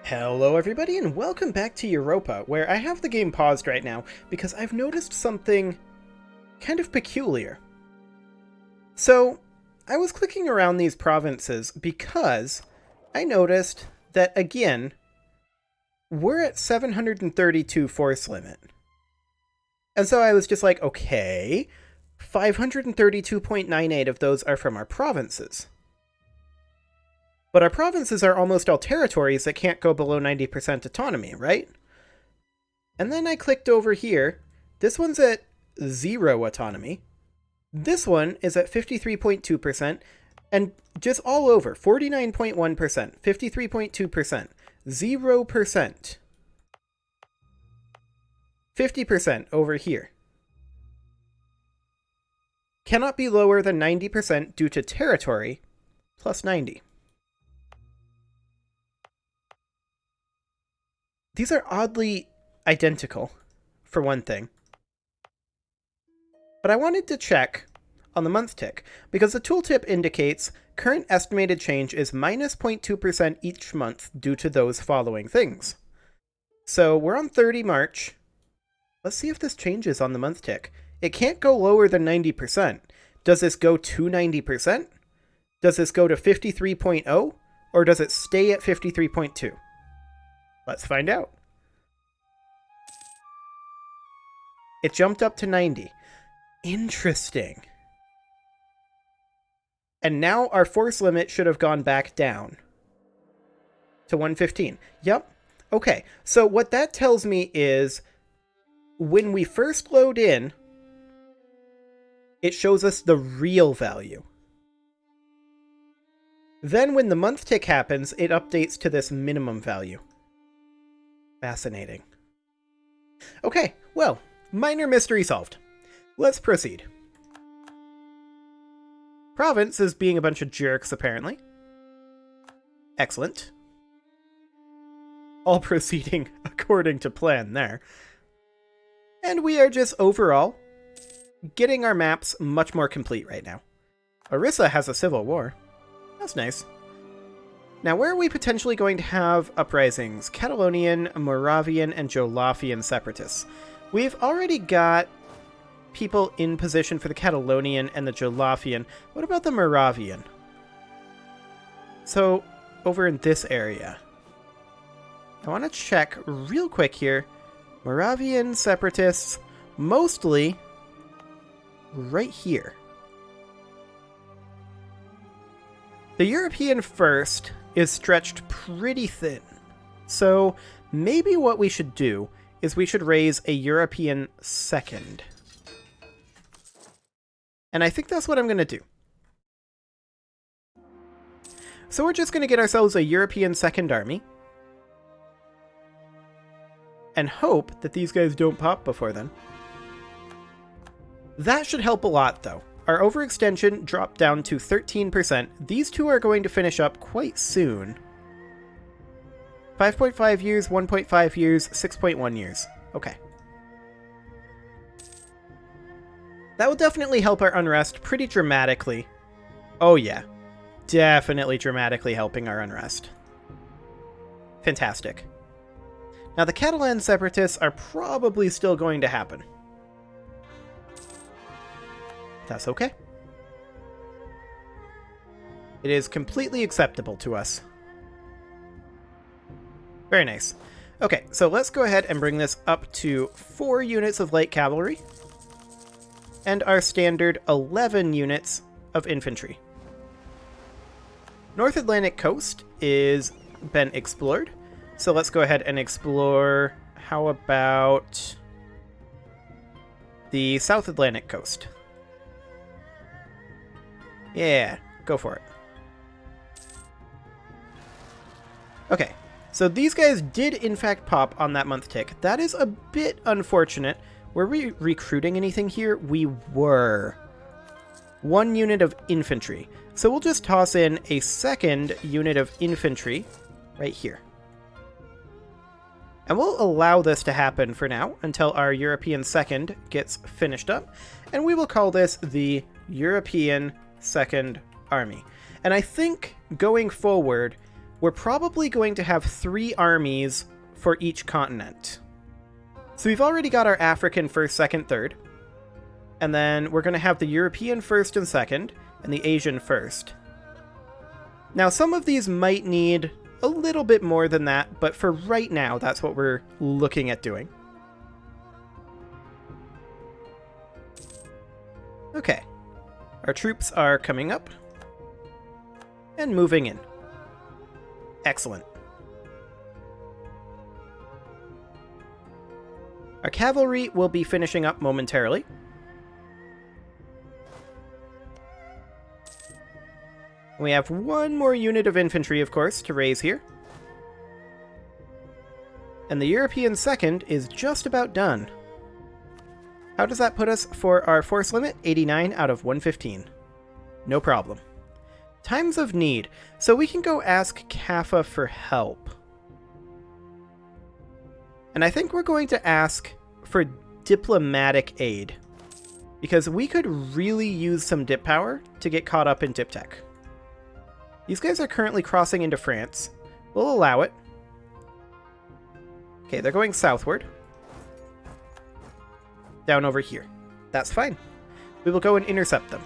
Hello everybody and welcome back to Europa, where I have the game paused right now because I've noticed something kind of peculiar. So, I was clicking around these provinces because I noticed that, again, we're at 732 force limit. And so I was just like, okay, 532.98 of those are from our provinces. But our provinces are almost all territories that can't go below 90% autonomy, right? And then I clicked over here. This one's at 0 autonomy. This one is at 53.2%. And just all over, 49.1%, 53.2%, 0%. 50% over here. Cannot be lower than 90% due to territory, plus 90. These are oddly identical, for one thing. But I wanted to check on the month tick, because the tooltip indicates current estimated change is minus 0.2% each month due to those following things. So we're on 30 March. Let's see if this changes on the month tick. It can't go lower than 90%. Does this go to 90%? Does this go to 53.0? Or does it stay at 53.2? Let's find out. It jumped up to 90. Interesting. And now our force limit should have gone back down to 115. Yep. Okay, so what that tells me is when we first load in, it shows us the real value. Then when the month tick happens, it updates to this minimum value. Fascinating. Okay, well, minor mystery solved. Let's proceed. Province is being a bunch of jerks, apparently. Excellent. All proceeding according to plan there. And we are just overall getting our maps much more complete right now. Orissa has a civil war. That's nice. Now, where are we potentially going to have uprisings? Catalonian, Moravian, and Jolafian separatists. We've already got people in position for the Catalonian and the Jolafian. What about the Moravian? So, over in this area. I want to check real quick here. Moravian separatists, mostly right here. The European first is stretched pretty thin. So maybe what we should do is we should raise a European second. And I think that's what I'm going to do. So we're just going to get ourselves a European second army. And hope that these guys don't pop before then. That should help a lot, though. Our overextension dropped down to 13%. These two are going to finish up quite soon. 5.5 years, 1.5 years, 6.1 years. Okay. That will definitely help our unrest pretty dramatically. Oh yeah. Definitely dramatically helping our unrest. Fantastic. Now the Catalan separatists are probably still going to happen. That's okay. It is completely acceptable to us. Very nice. Okay, so let's go ahead and bring this up to 4 units of light cavalry. And our standard 11 units of infantry. North Atlantic coast is been explored. So let's go ahead and explore, how about the South Atlantic coast? Yeah, go for it. Okay, so these guys did in fact pop on that month tick. That is a bit unfortunate. Were we recruiting anything here? We were. 1 unit of infantry. So we'll just toss in a second unit of infantry right here. And we'll allow this to happen for now until our European second gets finished up. And we will call this the European Second Army. And I think going forward, we're probably going to have 3 armies for each continent. So we've already got our African 1st, 2nd, 3rd. And then we're going to have the European 1st and 2nd, and the Asian 1st. Now, some of these might need a little bit more than that, but for right now, that's what we're looking at doing. Okay. Our troops are coming up and moving in. Excellent. Our cavalry will be finishing up momentarily. We have 1 more unit of infantry, of course, to raise here. And the European 2nd is just about done. How does that put us for our force limit? 89 out of 115. No problem. Times of need. So we can go ask Kaffa for help. And I think we're going to ask for diplomatic aid. Because we could really use some dip power to get caught up in dip tech. These guys are currently crossing into France. We'll allow it. Okay, they're going southward. Down over here. That's fine. We will go and intercept them.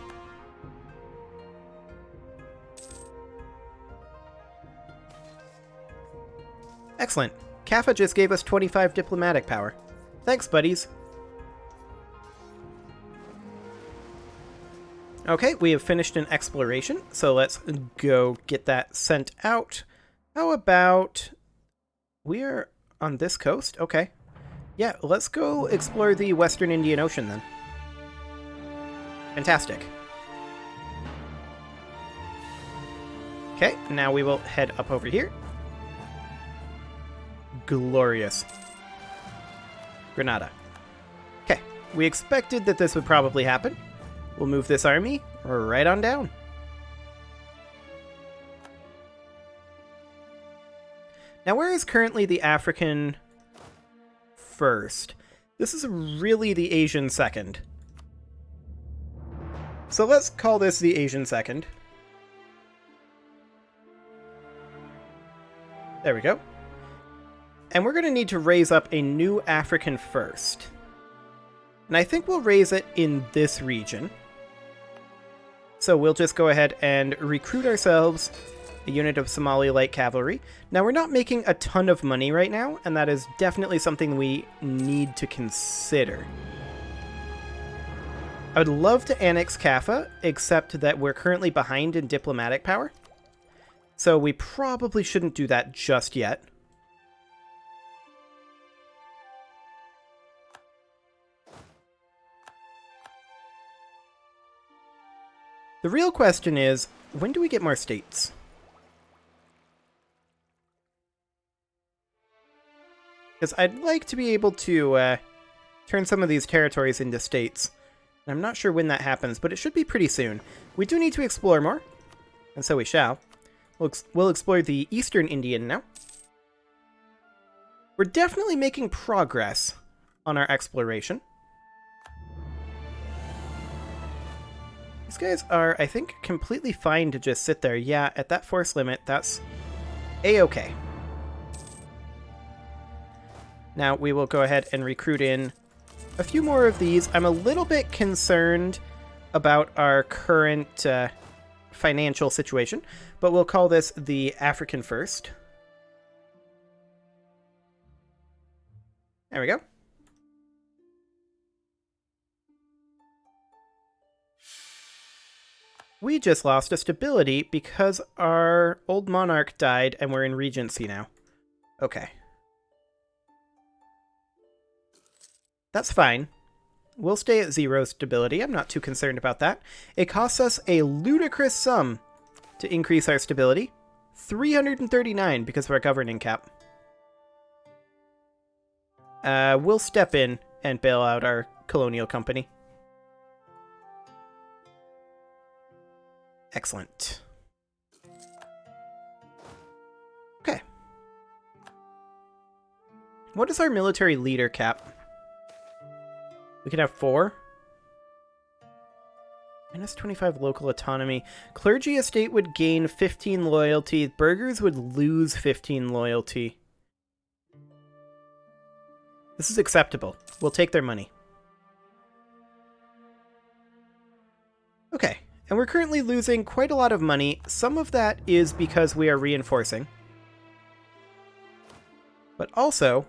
Excellent. Kaffa just gave us 25 diplomatic power. Thanks, buddies. Okay, we have finished an exploration, so let's go get that sent out. How about... we are on this coast? Okay. Yeah, let's go explore the Western Indian Ocean then. Fantastic. Okay, now we will head up over here. Glorious. Granada. Okay, we expected that this would probably happen. We'll move this army right on down. Now, where is currently the African 1st? This is really the Asian 2nd. So let's call this the Asian 2nd. There we go. And we're going to need to raise up a new African 1st. And I think we'll raise it in this region. So we'll just go ahead and recruit ourselves a unit of Somali light cavalry. Now, we're not making a ton of money right now, and that is definitely something we need to consider. I would love to annex Kaffa, except that we're currently behind in diplomatic power. So we probably shouldn't do that just yet. The real question is, when do we get more states? Because I'd like to be able to turn some of these territories into states. And I'm not sure when that happens, but it should be pretty soon. We do need to explore more, and so we shall. We'll explore the Eastern Indian now. We're definitely making progress on our exploration. These guys are, I think, completely fine to just sit there. Yeah, at that force limit, that's a-okay. Now we will go ahead and recruit in a few more of these. I'm a little bit concerned about our current financial situation, but we'll call this the African 1st. There we go. We just lost a stability because our old monarch died and we're in Regency now. Okay. That's fine. We'll stay at 0 stability. I'm not too concerned about that. It costs us a ludicrous sum to increase our stability. 339 because of our governing cap. We'll step in and bail out our colonial company. Excellent. Okay. What is our military leader cap? We can have 4. Minus 25 local autonomy. Clergy estate would gain 15 loyalty. Burghers would lose 15 loyalty. This is acceptable. We'll take their money. Okay, and we're currently losing quite a lot of money. Some of that is because we are reinforcing. But also,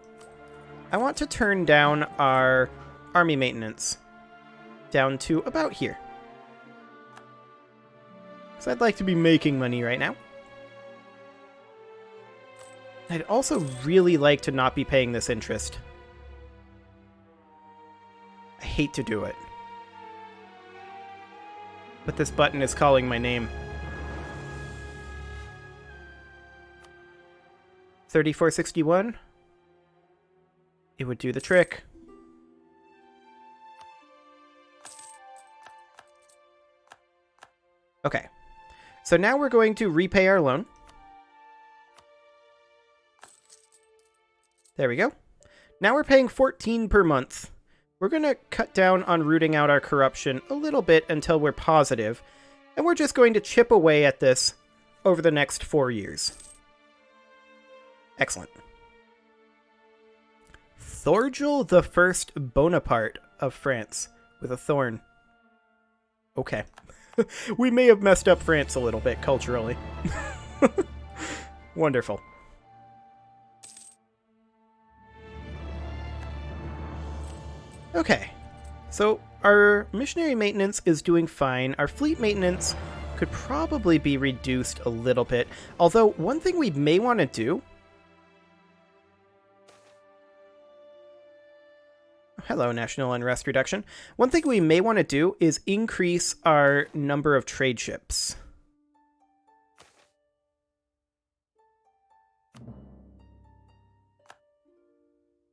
I want to turn down our army maintenance down to about here. Because I'd like to be making money right now. I'd also really like to not be paying this interest. I hate to do it. But this button is calling my name. 3461. It would do the trick. Okay. So now we're going to repay our loan. There we go. Now we're paying 14 per month. We're going to cut down on rooting out our corruption a little bit until we're positive, and we're just going to chip away at this over the next 4 years. Excellent. Thorgil the First Bonaparte of France with a thorn. Okay. We may have messed up France a little bit culturally. Wonderful. Okay, so our missionary maintenance is doing fine. Our fleet maintenance could probably be reduced a little bit. Although, one thing we may want to do... Hello, National Unrest Reduction. One thing we may want to do is increase our number of trade ships.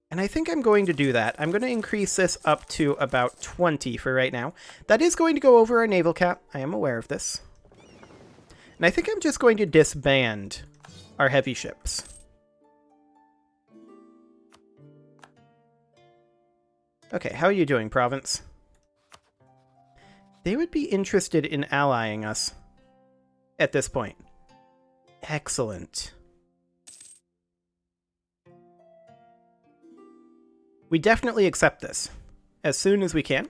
And I think I'm going to do that. I'm going to increase this up to about 20 for right now. That is going to go over our naval cap. I am aware of this. And I think I'm just going to disband our heavy ships. Okay, how are you doing, province? They would be interested in allying us at this point. Excellent. We definitely accept this as soon as we can.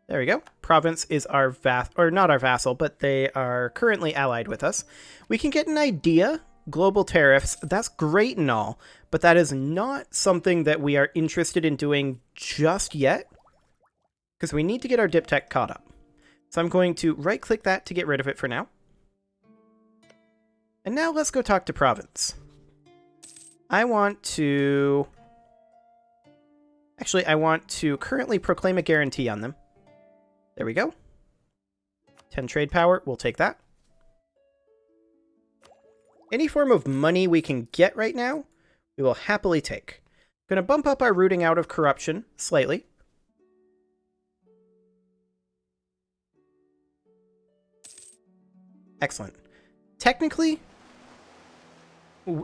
There we go. Province is our or not our vassal, but they are currently allied with us. We can get an idea. Global tariffs, that's great and all, but that is not something that we are interested in doing just yet, because we need to get our diptech caught up. So I'm going to right-click that to get rid of it for now. And now let's go talk to province. I want to... Actually, I want to currently proclaim a guarantee on them. There we go. 10 trade power, we'll take that. Any form of money we can get right now, we will happily take. I'm going to bump up our rooting out of corruption slightly. Excellent. Technically,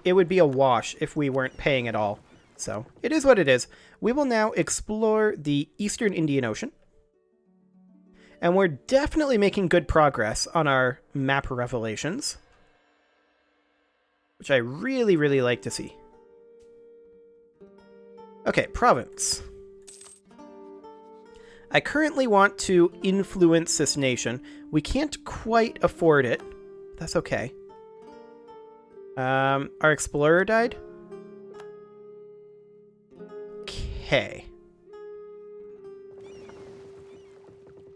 it would be a wash if we weren't paying at all. So, it is what it is. We will now explore the Eastern Indian Ocean. And we're definitely making good progress on our map revelations, which I really, really like to see. Okay, province. I currently want to influence this nation. We can't quite afford it. That's okay. Our explorer died? Okay.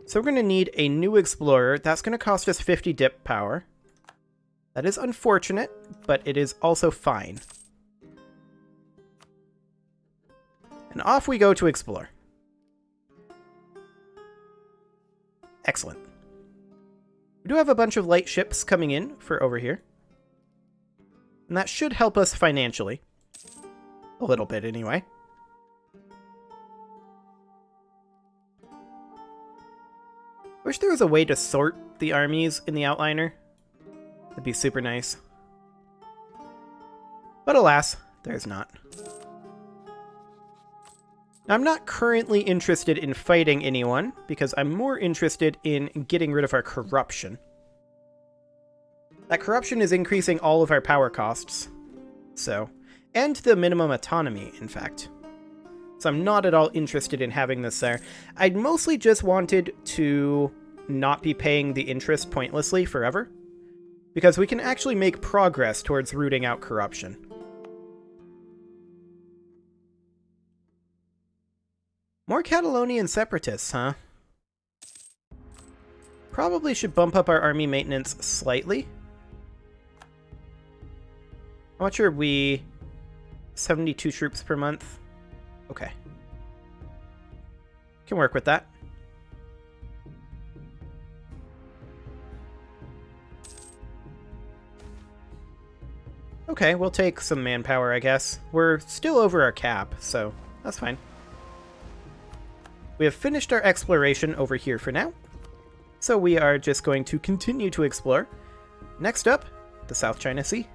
So we're going to need a new explorer. That's going to cost us 50 dip power. That is unfortunate, but it is also fine. And off we go to explore. Excellent. We do have a bunch of light ships coming in for over here. And that should help us financially. A little bit, anyway. I wish there was a way to sort the armies in the outliner. That'd be super nice. But alas, there's not. I'm not currently interested in fighting anyone, because I'm more interested in getting rid of our corruption. That corruption is increasing all of our power costs. So, and the minimum autonomy, in fact. So I'm not at all interested in having this there. I mostly just wanted to not be paying the interest pointlessly forever, because we can actually make progress towards rooting out corruption. More Catalonian separatists, huh? Probably should bump up our army maintenance slightly. How much are we? 72 troops per month? Okay. Can work with that. Okay, we'll take some manpower, I guess. We're still over our cap, so that's fine. We have finished our exploration over here for now, so we are just going to continue to explore. Next up, the South China Sea.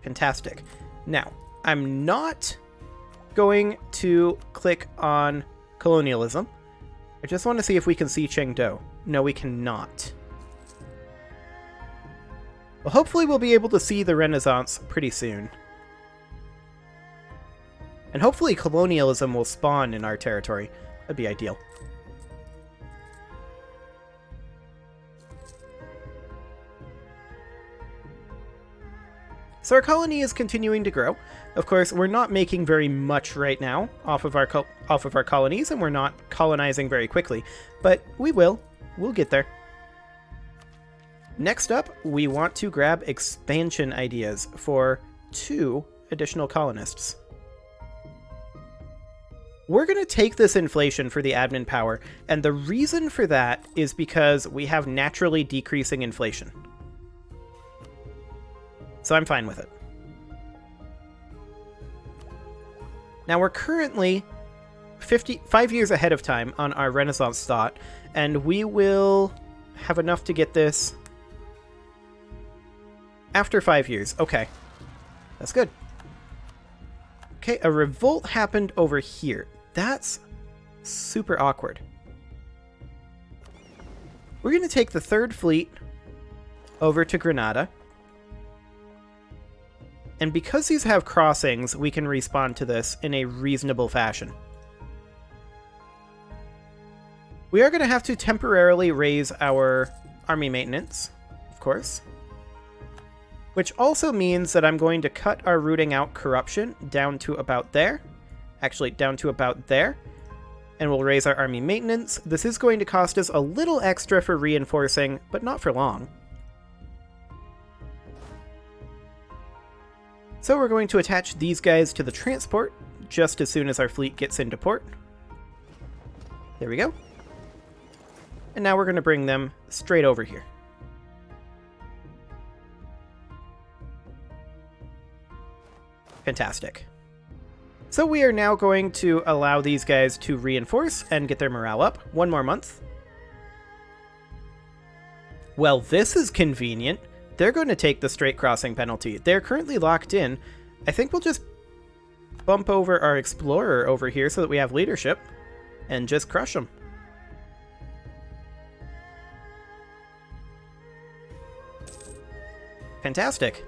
Fantastic. Now, I'm not going to click on colonialism. I just want to see if we can see Chengdu. No, we cannot. Well, hopefully we'll be able to see the Renaissance pretty soon. And hopefully colonialism will spawn in our territory. That'd be ideal. So our colony is continuing to grow. Of course, we're not making very much right now off of our colonies, and we're not colonizing very quickly, but we will. We'll get there. Next up, we want to grab expansion ideas for 2 additional colonists. We're going to take this inflation for the admin power, and the reason for that is because we have naturally decreasing inflation. So I'm fine with it. Now we're currently 5 years ahead of time on our Renaissance thought, and we will have enough to get this after 5 years. Okay, that's good. Okay, a revolt happened over here. That's super awkward. We're going to take the 3rd Fleet over to Granada. And because these have crossings, we can respond to this in a reasonable fashion. We are going to have to temporarily raise our army maintenance, of course. Which also means that I'm going to cut our rooting out corruption down to about there. Actually, down to about there. And we'll raise our army maintenance. This is going to cost us a little extra for reinforcing, but not for long. So we're going to attach these guys to the transport just as soon as our fleet gets into port. There we go. And now we're going to bring them straight over here. Fantastic. So we are now going to allow these guys to reinforce and get their morale up. 1 more month. Well, this is convenient. They're going to take the straight crossing penalty. They're currently locked in. I think we'll just bump over our explorer over here so that we have leadership and just crush them. Fantastic.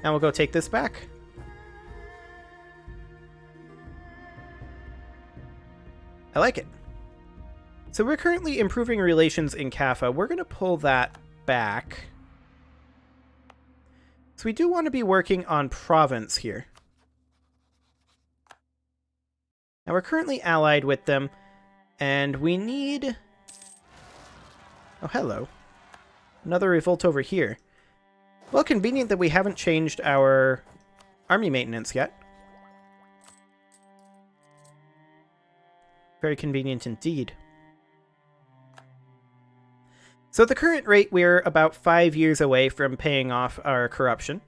Now we'll go take this back. I like it. So we're currently improving relations in Kaffa. We're going to pull that back. So we do want to be working on province here. Now we're currently allied with them, and we need... Oh, hello. Another revolt over here. Well, convenient that we haven't changed our army maintenance yet. Very convenient indeed. So at the current rate, we're about 5 years away from paying off our corruption.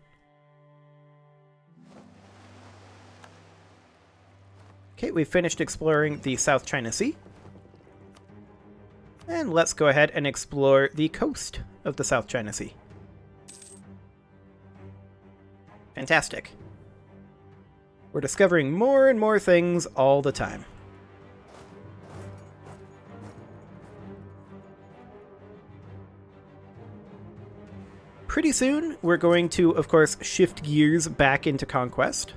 Okay, we've finished exploring the South China Sea. And let's go ahead and explore the coast of the South China Sea. Fantastic. We're discovering more and more things all the time. Pretty soon, we're going to, of course, shift gears back into Conquest.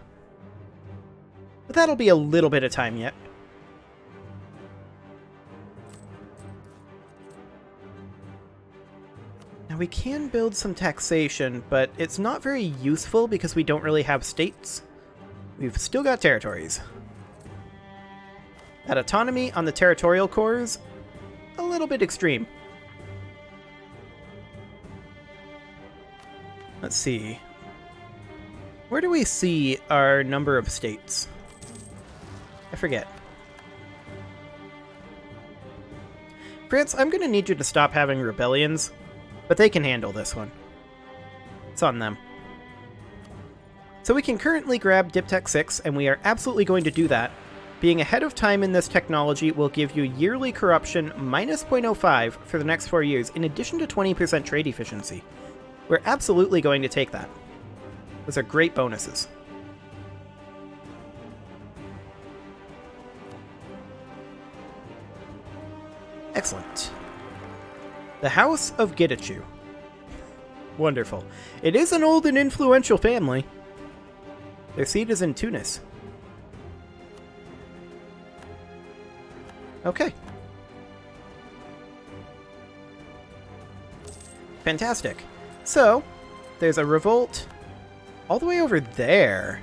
But that'll be a little bit of time yet. Now we can build some taxation, but it's not very useful because we don't really have states. We've still got territories. That autonomy on the territorial cores, a little bit extreme. Let's see. Where do we see our number of states? I forget. France, I'm going to need you to stop having rebellions, but they can handle this one. It's on them. So we can currently grab Diptech 6, and we are absolutely going to do that. Being ahead of time in this technology will give you yearly corruption minus 0.05 for the next 4 years, in addition to 20% trade efficiency. We're absolutely going to take that. Those are great bonuses. Excellent. The House of Getachew. Wonderful. It is an old and influential family. Their seat is in Tunis. Okay. Fantastic. So, there's a revolt all the way over there.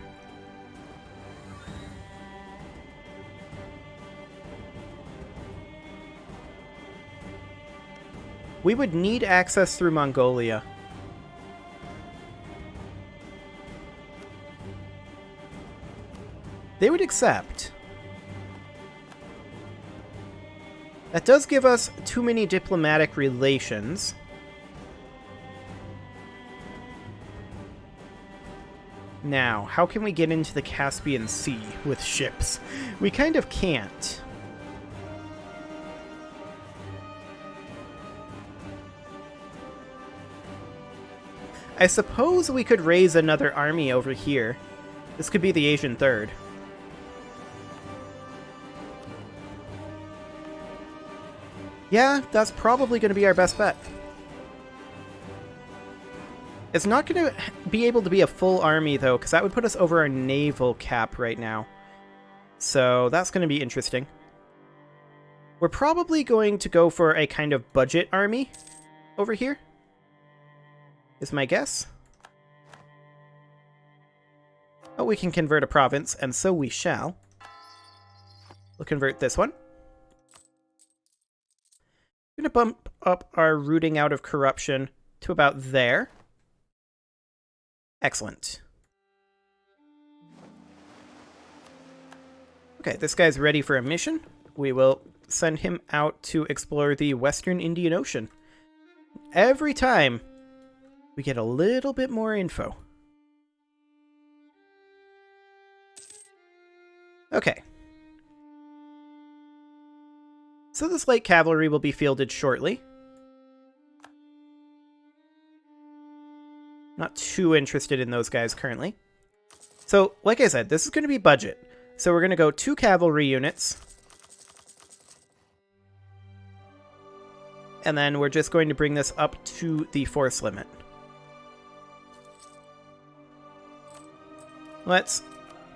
We would need access through Mongolia. They would accept. That does give us too many diplomatic relations. Now, how can we get into the Caspian Sea with ships? We kind of can't. I suppose we could raise another army over here. This could be the Asian Third. Yeah, that's probably going to be our best bet. It's not going to be able to be a full army, though, because that would put us over our naval cap right now. So that's going to be interesting. We're probably going to go for a kind of budget army over here, is my guess. Oh, we can convert a province, and so we shall. We'll convert this one. We're going to bump up our rooting out of corruption to about there. Excellent. Okay, this guy's ready for a mission. We will send him out to explore the Western Indian Ocean. Every time, we get a little bit more info. Okay. So this light cavalry will be fielded shortly. Not too interested in those guys currently. So, like I said, this is going to be budget. So we're going to go 2 cavalry units. And then we're just going to bring this up to the force limit. Let's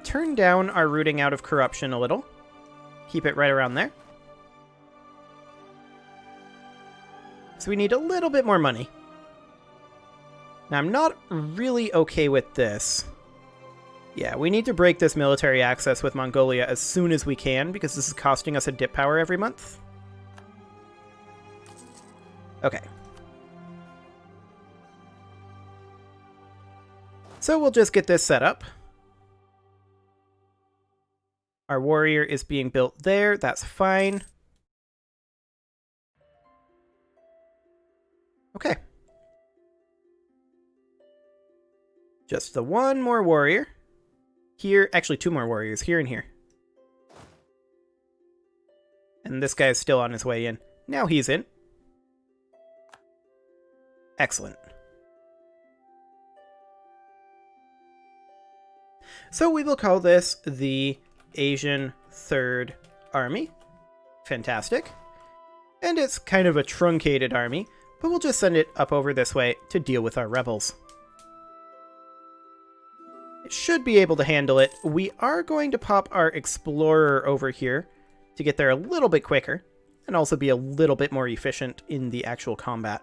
turn down our rooting out of corruption a little. Keep it right around there. So we need a little bit more money. Now, I'm not really okay with this. Yeah, we need to break this military access with Mongolia as soon as we can, because this is costing us a dip power every month. Okay. So we'll just get this set up. Our warrior is being built there. That's fine. Okay. Just the one more warrior. Here, actually 2 more warriors, here and here. And this guy is still on his way in. Now he's in. Excellent. So we will call this the Asian Third Army. Fantastic. And it's kind of a truncated army, but we'll just send it up over this way to deal with our rebels. It should be able to handle it. We are going to pop our explorer over here to get there a little bit quicker, and also be a little bit more efficient in the actual combat.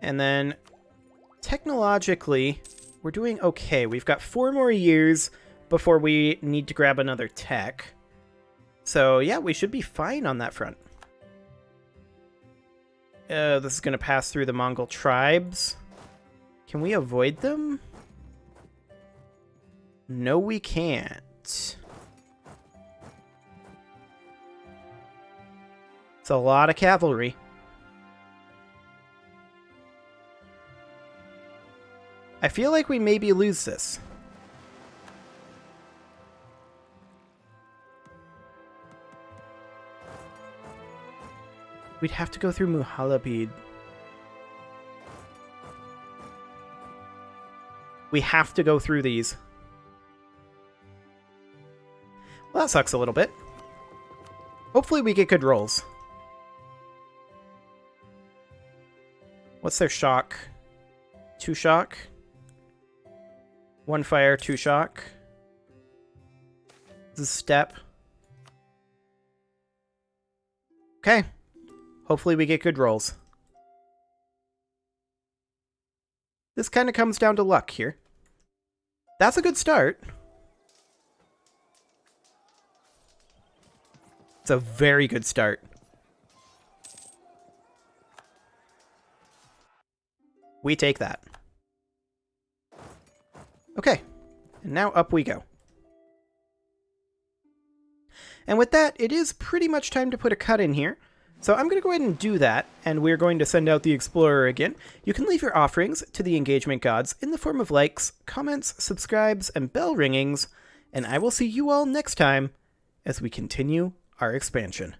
And then, technologically, we're doing okay. We've got 4 more years before we need to grab another tech. So yeah, we should be fine on that front. This is going to pass through the Mongol tribes. Can we avoid them? No, we can't. It's a lot of cavalry. I feel like we maybe lose this. We'd have to go through Muhalabid. We have to go through these. Well, that sucks a little bit. Hopefully we get good rolls. What's their shock? 2 shock? 1 fire, 2 shock. This is step. Okay. Hopefully we get good rolls. This kind of comes down to luck here. That's a good start. It's a very good start. We take that. Okay, and now up we go. And with that, it is pretty much time to put a cut in here. So I'm going to go ahead and do that, and we're going to send out the Explorer again. You can leave your offerings to the engagement gods in the form of likes, comments, subscribes, and bell ringings, and I will see you all next time as we continue our expansion.